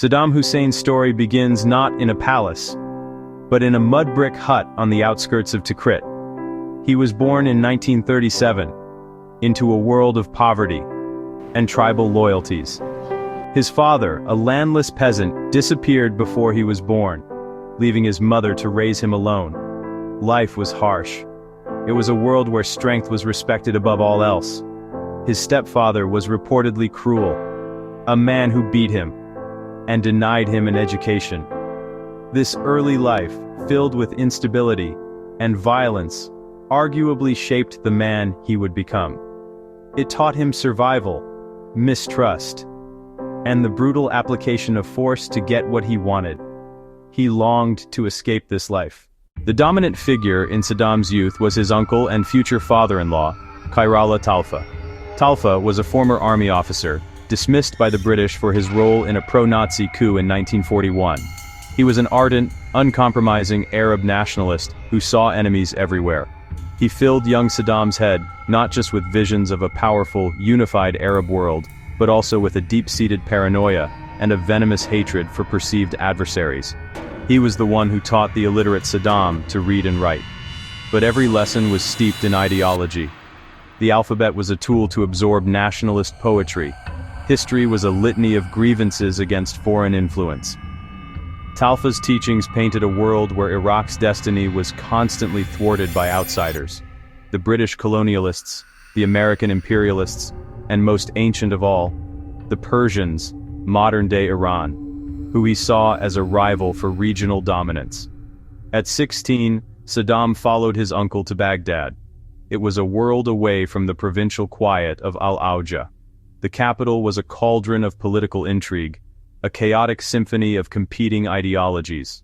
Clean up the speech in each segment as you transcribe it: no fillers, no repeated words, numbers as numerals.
Saddam Hussein's story begins not in a palace, but in a mud brick hut on the outskirts of Tikrit. He was born in 1937, into a world of poverty and tribal loyalties. His father, a landless peasant, disappeared before he was born, leaving his mother to raise him alone. Life was harsh. It was a world where strength was respected above all else. His stepfather was reportedly cruel, a man who beat him and denied him an education. This early life, filled with instability and violence, arguably shaped the man he would become. It taught him survival, mistrust, and the brutal application of force to get what he wanted. He longed to escape this life. The dominant figure in Saddam's youth was his uncle and future father-in-law, Khairallah Talfa. Talfa was a former army officer, dismissed by the British for his role in a pro-Nazi coup in 1941. He was an ardent, uncompromising Arab nationalist who saw enemies everywhere. He filled young Saddam's head, not just with visions of a powerful, unified Arab world, but also with a deep-seated paranoia and a venomous hatred for perceived adversaries. He was the one who taught the illiterate Saddam to read and write. But every lesson was steeped in ideology. The alphabet was a tool to absorb nationalist poetry. History was a litany of grievances against foreign influence. Talfa's teachings painted a world where Iraq's destiny was constantly thwarted by outsiders. The British colonialists, the American imperialists, and most ancient of all, the Persians, modern-day Iran, who he saw as a rival for regional dominance. At 16, Saddam followed his uncle to Baghdad. It was a world away from the provincial quiet of Al-Auja. The capital was a cauldron of political intrigue, a chaotic symphony of competing ideologies.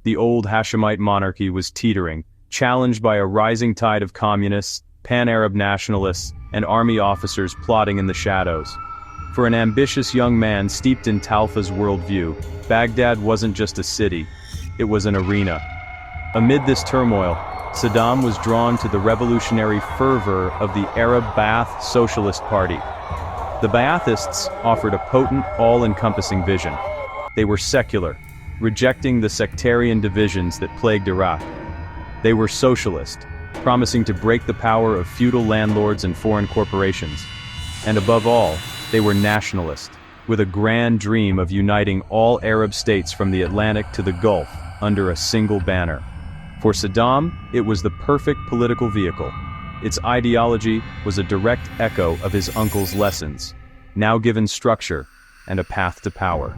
The old Hashemite monarchy was teetering, challenged by a rising tide of communists, pan-Arab nationalists, and army officers plotting in the shadows. For an ambitious young man steeped in Talfa's worldview, Baghdad wasn't just a city, it was an arena. Amid this turmoil, Saddam was drawn to the revolutionary fervor of the Arab Ba'ath Socialist Party. The Ba'athists offered a potent, all-encompassing vision. They were secular, rejecting the sectarian divisions that plagued Iraq. They were socialist, promising to break the power of feudal landlords and foreign corporations. And above all, they were nationalist, with a grand dream of uniting all Arab states from the Atlantic to the Gulf under a single banner. For Saddam, it was the perfect political vehicle. Its ideology was a direct echo of his uncle's lessons, now given structure and a path to power.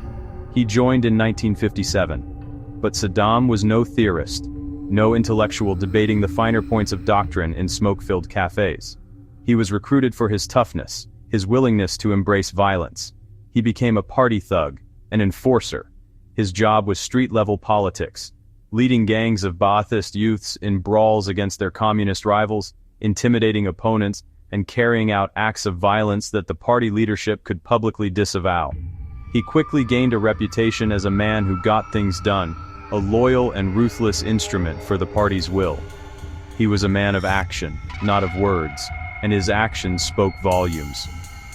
He joined in 1957, but Saddam was no theorist, no intellectual debating the finer points of doctrine in smoke-filled cafes. He was recruited for his toughness, his willingness to embrace violence. He became a party thug, an enforcer. His job was street-level politics, leading gangs of Ba'athist youths in brawls against their communist rivals, intimidating opponents, and carrying out acts of violence that the party leadership could publicly disavow. He quickly gained a reputation as a man who got things done, a loyal and ruthless instrument for the party's will. He was a man of action, not of words, and his actions spoke volumes.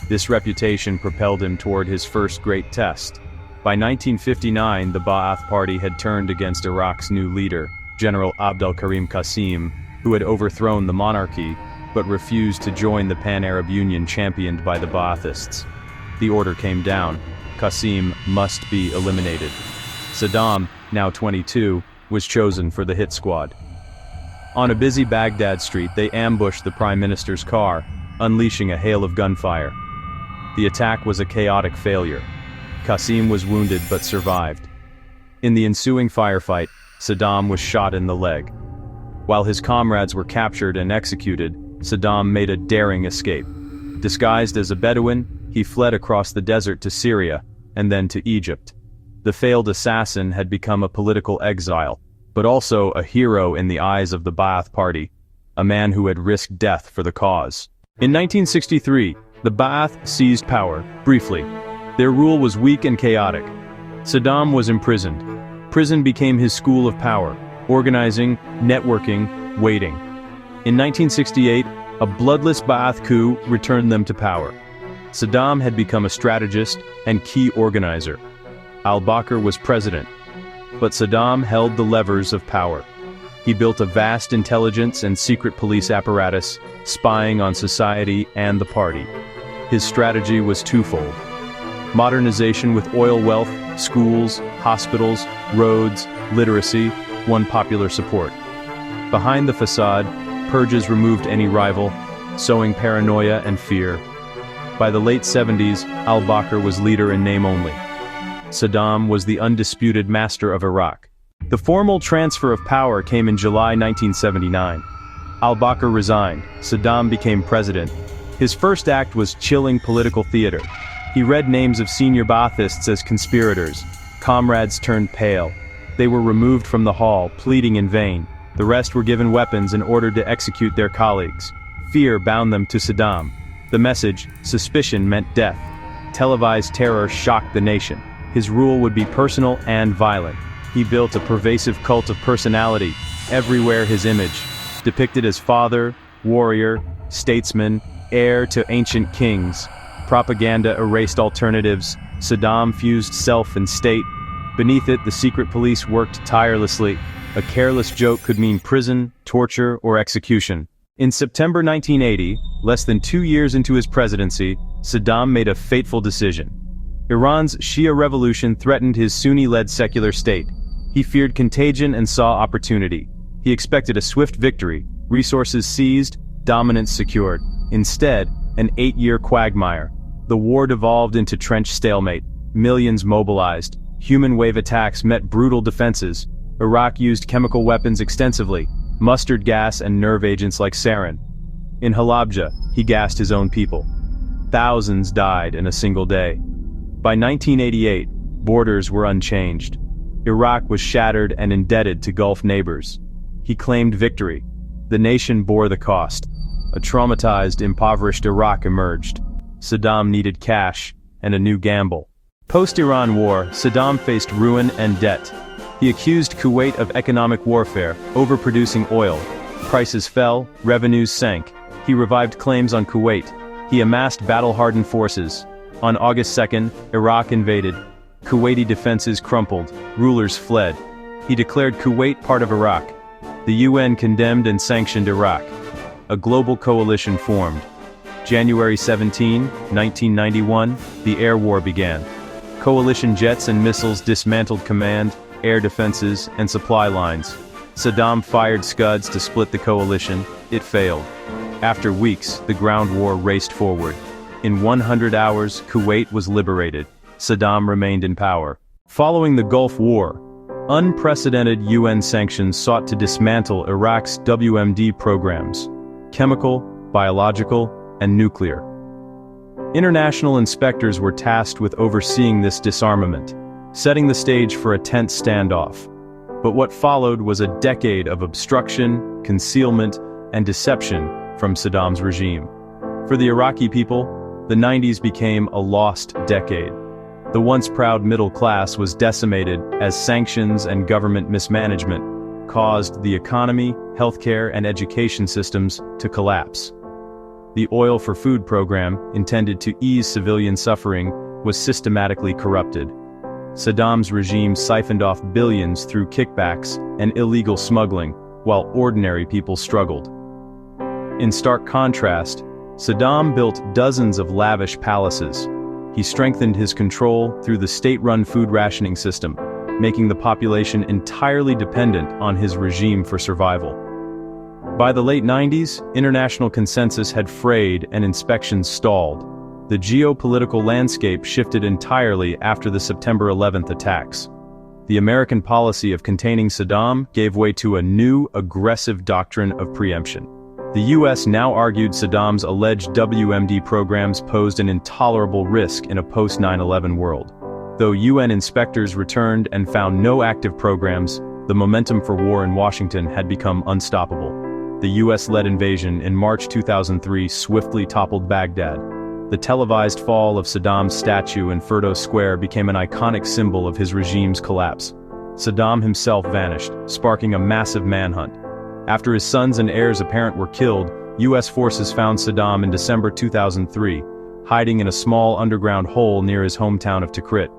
This reputation propelled him toward his first great test. By 1959, the Ba'ath Party had turned against Iraq's new leader, General Abdel Karim Qasim, who had overthrown the monarchy, but refused to join the Pan-Arab Union championed by the Ba'athists. The order came down. Qasim must be eliminated. Saddam, now 22, was chosen for the hit squad. On a busy Baghdad street, they ambushed the Prime Minister's car, unleashing a hail of gunfire. The attack was a chaotic failure. Qasim was wounded but survived. In the ensuing firefight, Saddam was shot in the leg. While his comrades were captured and executed, Saddam made a daring escape. Disguised as a Bedouin, he fled across the desert to Syria, and then to Egypt. The failed assassin had become a political exile, but also a hero in the eyes of the Ba'ath Party, a man who had risked death for the cause. In 1963, the Ba'ath seized power, briefly. Their rule was weak and chaotic. Saddam was imprisoned. Prison became his school of power, organizing, networking, waiting. In 1968, a bloodless Ba'ath coup returned them to power. Saddam had become a strategist and key organizer. Al-Bakr was president, but Saddam held the levers of power. He built a vast intelligence and secret police apparatus, spying on society and the party. His strategy was twofold: modernization with oil wealth, schools, hospitals, roads, literacy, won popular support. Behind the facade, purges removed any rival, sowing paranoia and fear. By the late 70s, al-Bakr was leader in name only. Saddam was the undisputed master of Iraq. The formal transfer of power came in July 1979. Al-Bakr resigned, Saddam became president. His first act was chilling political theater. He read names of senior Baathists as conspirators. Comrades turned pale. They were removed from the hall, pleading in vain. The rest were given weapons and ordered to execute their colleagues. Fear bound them to Saddam. The message, suspicion, meant death. Televised terror shocked the nation. His rule would be personal and violent. He built a pervasive cult of personality. Everywhere his image, depicted as father, warrior, statesman, heir to ancient kings. Propaganda erased alternatives. Saddam fused self and state. Beneath it, the secret police worked tirelessly. A careless joke could mean prison, torture, or execution. In September 1980, less than 2 years into his presidency, Saddam made a fateful decision. Iran's Shia revolution threatened his Sunni-led secular state. He feared contagion and saw opportunity. He expected a swift victory, resources seized, dominance secured. Instead, an 8-year quagmire. The war devolved into trench stalemate. Millions mobilized. Human wave attacks met brutal defenses. Iraq used chemical weapons extensively, mustard gas and nerve agents like sarin. In Halabja, he gassed his own people. Thousands died in a single day. By 1988, borders were unchanged. Iraq was shattered and indebted to Gulf neighbors. He claimed victory. The nation bore the cost. A traumatized, impoverished Iraq emerged. Saddam needed cash and a new gamble. Post-Iran war, Saddam faced ruin and debt. He accused Kuwait of economic warfare, overproducing oil. Prices fell, revenues sank. He revived claims on Kuwait. He amassed battle-hardened forces. On August 2nd, Iraq invaded. Kuwaiti defenses crumpled, rulers fled. He declared Kuwait part of Iraq. The UN condemned and sanctioned Iraq. A global coalition formed. January 17, 1991, the air war began. Coalition jets and missiles dismantled command, air defenses, and supply lines. Saddam fired Scuds to split the coalition. It failed. After weeks, the ground war raced forward. In 100 hours, Kuwait was liberated. Saddam remained in power. Following the Gulf War, unprecedented UN sanctions sought to dismantle Iraq's WMD programs: chemical, biological, and nuclear. International inspectors were tasked with overseeing this disarmament, setting the stage for a tense standoff. But what followed was a decade of obstruction, concealment, and deception from Saddam's regime. For the Iraqi people, the 90s became a lost decade. The once proud middle class was decimated as sanctions and government mismanagement caused the economy, healthcare, and education systems to collapse. The Oil for Food program, intended to ease civilian suffering, was systematically corrupted. Saddam's regime siphoned off billions through kickbacks and illegal smuggling, while ordinary people struggled. In stark contrast, Saddam built dozens of lavish palaces. He strengthened his control through the state-run food rationing system, making the population entirely dependent on his regime for survival. By the late 90s, international consensus had frayed and inspections stalled. The geopolitical landscape shifted entirely after the September 11th attacks. The American policy of containing Saddam gave way to a new, aggressive doctrine of preemption. The U.S. now argued Saddam's alleged WMD programs posed an intolerable risk in a post-9/11 world. Though UN inspectors returned and found no active programs, the momentum for war in Washington had become unstoppable. The U.S.-led invasion in March 2003 swiftly toppled Baghdad. The televised fall of Saddam's statue in Firdos Square became an iconic symbol of his regime's collapse. Saddam himself vanished, sparking a massive manhunt. After his sons and heirs apparent were killed, U.S. forces found Saddam in December 2003, hiding in a small underground hole near his hometown of Tikrit.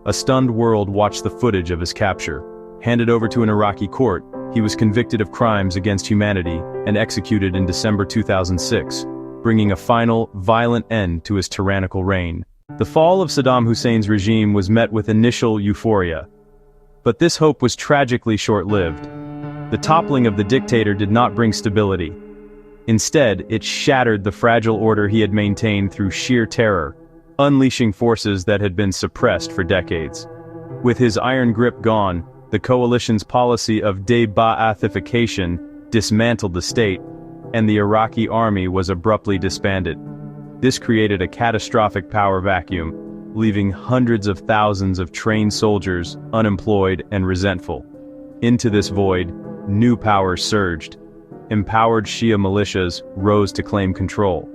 A stunned world watched the footage of his capture. Handed over to an Iraqi court, he was convicted of crimes against humanity and executed in December 2006, bringing a final, violent end to his tyrannical reign. The fall of Saddam Hussein's regime was met with initial euphoria. But this hope was tragically short-lived. The toppling of the dictator did not bring stability. Instead, it shattered the fragile order he had maintained through sheer terror, unleashing forces that had been suppressed for decades. With his iron grip gone, the coalition's policy of de-Ba'athification dismantled the state, and the Iraqi army was abruptly disbanded. This created a catastrophic power vacuum, leaving hundreds of thousands of trained soldiers unemployed and resentful. Into this void, new power surged. Empowered Shia militias rose to claim control.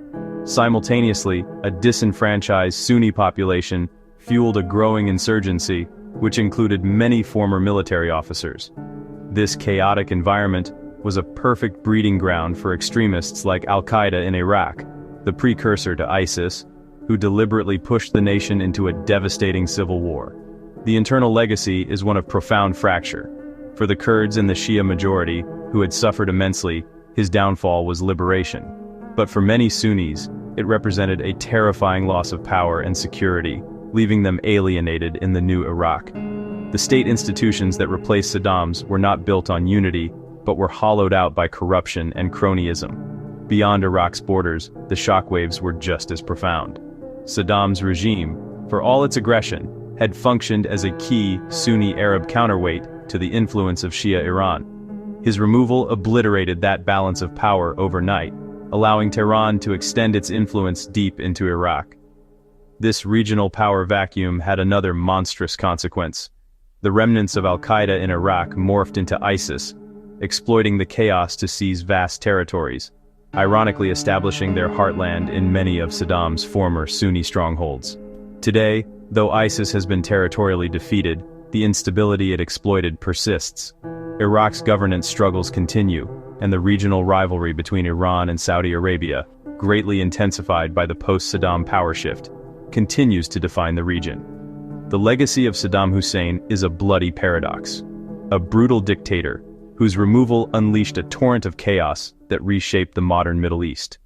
Simultaneously, a disenfranchised Sunni population fueled a growing insurgency, which included many former military officers. This chaotic environment was a perfect breeding ground for extremists like Al-Qaeda in Iraq, the precursor to ISIS, who deliberately pushed the nation into a devastating civil war. The internal legacy is one of profound fracture. For the Kurds and the Shia majority, who had suffered immensely, his downfall was liberation. But for many Sunnis, it represented a terrifying loss of power and security, leaving them alienated in the new Iraq. The state institutions that replaced Saddam's were not built on unity, but were hollowed out by corruption and cronyism. Beyond Iraq's borders, the shockwaves were just as profound. Saddam's regime, for all its aggression, had functioned as a key Sunni Arab counterweight to the influence of Shia Iran. His removal obliterated that balance of power overnight, allowing Tehran to extend its influence deep into Iraq. This regional power vacuum had another monstrous consequence. The remnants of Al-Qaeda in Iraq morphed into ISIS, exploiting the chaos to seize vast territories, ironically establishing their heartland in many of Saddam's former Sunni strongholds. Today, though ISIS has been territorially defeated, the instability it exploited persists. Iraq's governance struggles continue, and the regional rivalry between Iran and Saudi Arabia, greatly intensified by the post-Saddam power shift, continues to define the region. The legacy of Saddam Hussein is a bloody paradox. A brutal dictator, whose removal unleashed a torrent of chaos that reshaped the modern Middle East.